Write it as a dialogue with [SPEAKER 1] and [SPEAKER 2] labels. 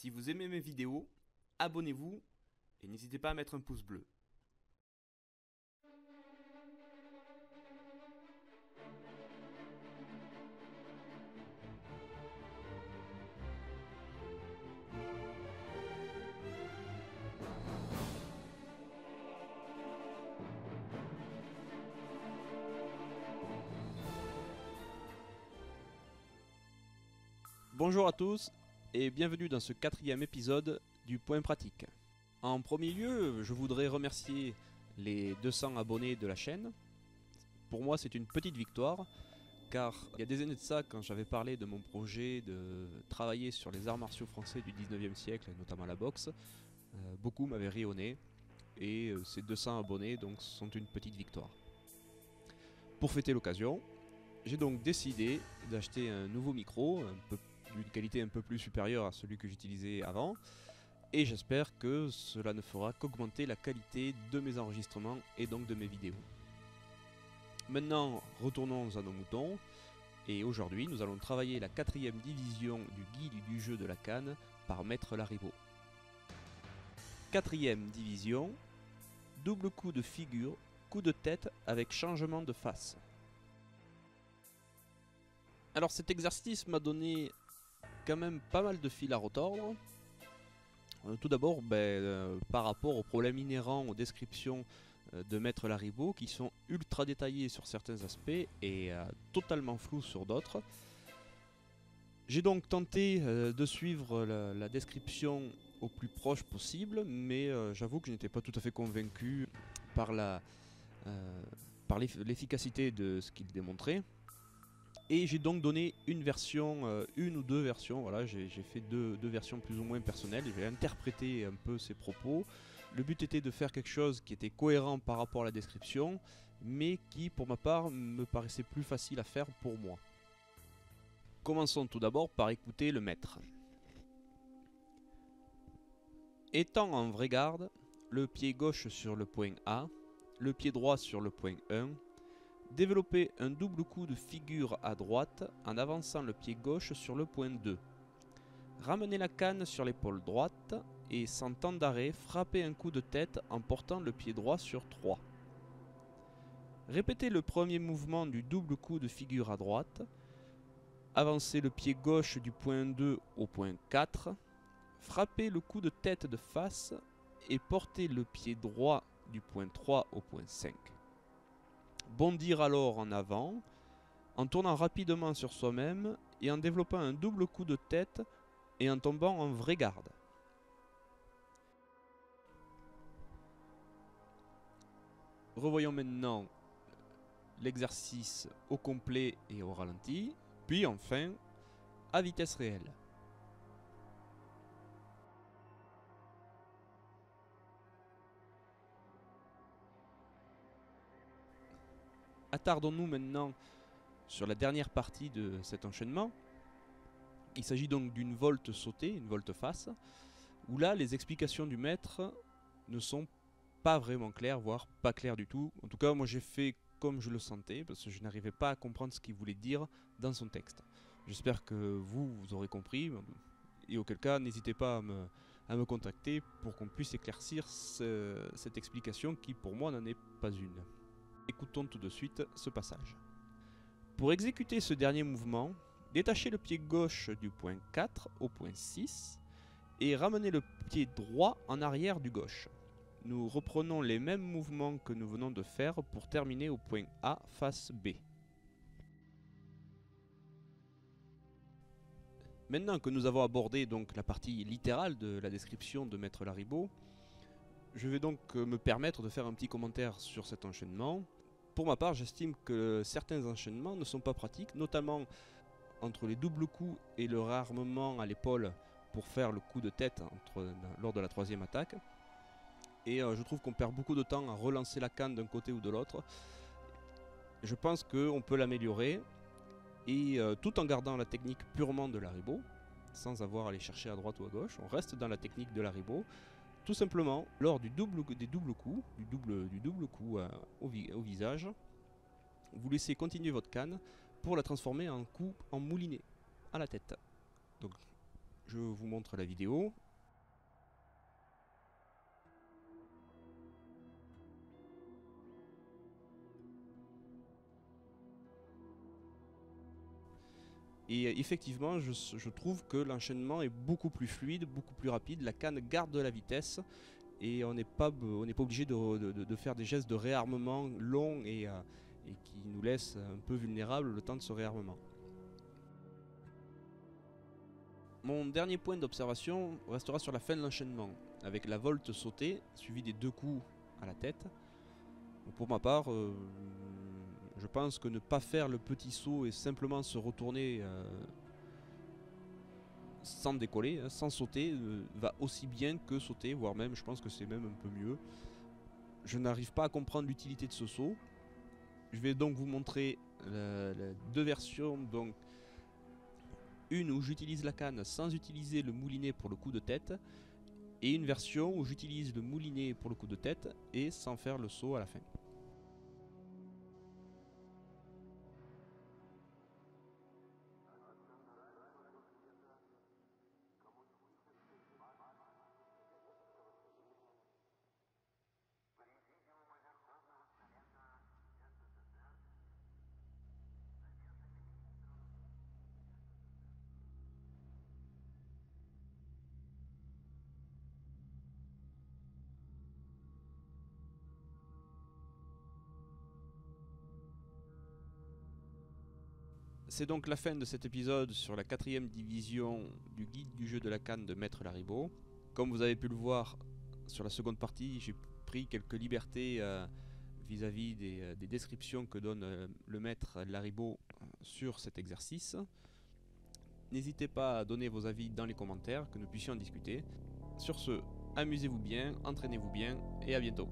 [SPEAKER 1] Si vous aimez mes vidéos, abonnez-vous et n'hésitez pas à mettre un pouce bleu.
[SPEAKER 2] Bonjour à tous et bienvenue dans ce 4e épisode du Point Pratique. En premier lieu, je voudrais remercier les 200 abonnés de la chaîne. Pour moi, c'est une petite victoire, car il y a des années de ça, quand j'avais parlé de mon projet de travailler sur les arts martiaux français du 19e siècle, notamment la boxe, beaucoup m'avaient ri au nez, et ces 200 abonnés donc sont une petite victoire. Pour fêter l'occasion, j'ai donc décidé d'acheter un nouveau micro, d'une qualité un peu plus supérieure à celui que j'utilisais avant, et j'espère que cela ne fera qu'augmenter la qualité de mes enregistrements et donc de mes vidéos. Maintenant, retournons à nos moutons, et aujourd'hui nous allons travailler la 4e division du guide du jeu de la canne par Maître Laribout. 4e division, double coup de figure, coup de tête avec changement de face. Alors cet exercice m'a donné quand même pas mal de fil à retordre. Tout d'abord, par rapport aux problèmes inhérents aux descriptions de Maître Laribout qui sont ultra détaillées sur certains aspects et totalement floues sur d'autres. J'ai donc tenté de suivre la description au plus proche possible, mais j'avoue que je n'étais pas tout à fait convaincu par l'efficacité de ce qu'il démontrait. Et j'ai donc donné une ou deux versions, voilà, j'ai fait deux versions plus ou moins personnelles, j'ai interprété un peu ses propos. Le but était de faire quelque chose qui était cohérent par rapport à la description, mais qui pour ma part me paraissait plus facile à faire pour moi. Commençons tout d'abord par écouter le maître. Étant en vraie garde, le pied gauche sur le point A, le pied droit sur le point 1, développer un double coup de figure à droite en avançant le pied gauche sur le point 2. Ramener la canne sur l'épaule droite et sans temps d'arrêt frapper un coup de tête en portant le pied droit sur 3. Répétez le premier mouvement du double coup de figure à droite. Avancer le pied gauche du point 2 au point 4. Frapper le coup de tête de face et porter le pied droit du point 3 au point 5. Bondir alors en avant, en tournant rapidement sur soi-même et en développant un double coup de tête et en tombant en vraie garde. Revoyons maintenant l'exercice au complet et au ralenti, puis enfin à vitesse réelle. Attardons-nous maintenant sur la dernière partie de cet enchaînement. Il s'agit donc d'une volte sautée, une volte-face, où là les explications du maître ne sont pas vraiment claires, voire pas claires du tout. En tout cas, moi j'ai fait comme je le sentais, parce que je n'arrivais pas à comprendre ce qu'il voulait dire dans son texte. J'espère que vous aurez compris, et auquel cas, n'hésitez pas à me contacter pour qu'on puisse éclaircir cette explication qui pour moi n'en est pas une. Écoutons tout de suite ce passage. Pour exécuter ce dernier mouvement, détachez le pied gauche du point 4 au point 6 et ramenez le pied droit en arrière du gauche. Nous reprenons les mêmes mouvements que nous venons de faire pour terminer au point A face B. Maintenant que nous avons abordé donc la partie littérale de la description de Maître Laribout, je vais donc me permettre de faire un petit commentaire sur cet enchaînement. Pour ma part, j'estime que certains enchaînements ne sont pas pratiques, notamment entre les doubles coups et le réarmement à l'épaule pour faire le coup de tête lors de la troisième attaque. Et je trouve qu'on perd beaucoup de temps à relancer la canne d'un côté ou de l'autre. Je pense qu'on peut l'améliorer, et tout en gardant la technique purement de Laribout, sans avoir à aller chercher à droite ou à gauche, on reste dans la technique de Laribout. Tout simplement, lors des doubles coups, du double coup au visage, vous laissez continuer votre canne pour la transformer en coup en moulinet à la tête. Donc Je vous montre la vidéo. Et effectivement, je trouve que l'enchaînement est beaucoup plus fluide, beaucoup plus rapide. La canne garde de la vitesse et on n'est pas obligé de faire des gestes de réarmement longs et qui nous laissent un peu vulnérables le temps de ce réarmement. Mon dernier point d'observation restera sur la fin de l'enchaînement, avec la volte sautée, suivie des 2 coups à la tête. Pour ma part, je pense que ne pas faire le petit saut et simplement se retourner sans décoller, sans sauter, va aussi bien que sauter, voire même je pense que c'est même un peu mieux. Je n'arrive pas à comprendre l'utilité de ce saut. Je vais donc vous montrer les 2 versions. Donc, une où j'utilise la canne sans utiliser le moulinet pour le coup de tête, et une version où j'utilise le moulinet pour le coup de tête et sans faire le saut à la fin. C'est donc la fin de cet épisode sur la 4e division du guide du jeu de la canne de Maître Lariboe. Comme vous avez pu le voir sur la seconde partie, j'ai pris quelques libertés vis-à-vis des descriptions que donne le Maître Lariboe sur cet exercice. N'hésitez pas à donner vos avis dans les commentaires, que nous puissions en discuter. Sur ce, amusez-vous bien, entraînez-vous bien et à bientôt.